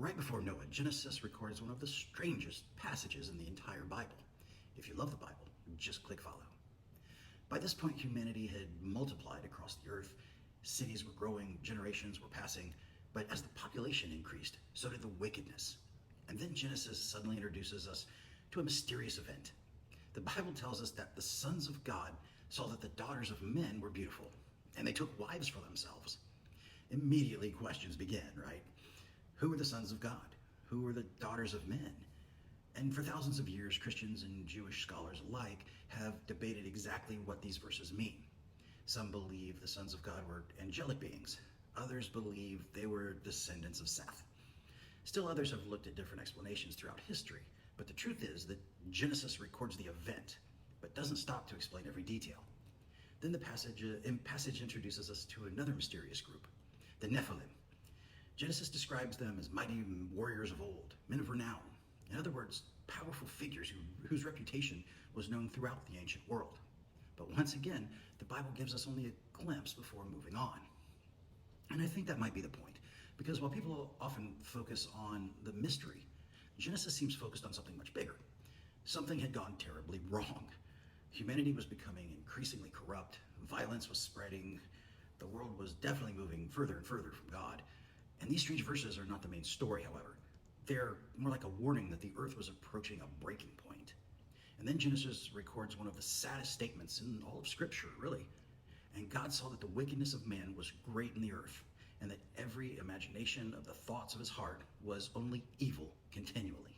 Right before Noah, Genesis records one of the strangest passages in the entire Bible. If you love the Bible, just click follow. By this point, humanity had multiplied across the earth. Cities were growing, generations were passing, but as the population increased, so did the wickedness. And then Genesis suddenly introduces us to a mysterious event. The Bible tells us that the sons of God saw that the daughters of men were beautiful, and they took wives for themselves. Immediately questions begin, right? Who are the sons of God? Who are the daughters of men? And for thousands of years, Christians and Jewish scholars alike have debated exactly what these verses mean. Some believe the sons of God were angelic beings. Others believe they were descendants of Seth. Still others have looked at different explanations throughout history, but the truth is that Genesis records the event, but doesn't stop to explain every detail. Then the passage introduces us to another mysterious group, the Nephilim. Genesis describes them as mighty warriors of old, men of renown. In other words, powerful figures whose reputation was known throughout the ancient world. But once again, the Bible gives us only a glimpse before moving on. And I think that might be the point, because while people often focus on the mystery, Genesis seems focused on something much bigger. Something had gone terribly wrong. Humanity was becoming increasingly corrupt, violence was spreading, the world was definitely moving further and further from God. And these strange verses are not the main story, however. They're more like a warning that the earth was approaching a breaking point. And then Genesis records one of the saddest statements in all of Scripture, really. And God saw that the wickedness of man was great in the earth, and that every imagination of the thoughts of his heart was only evil continually.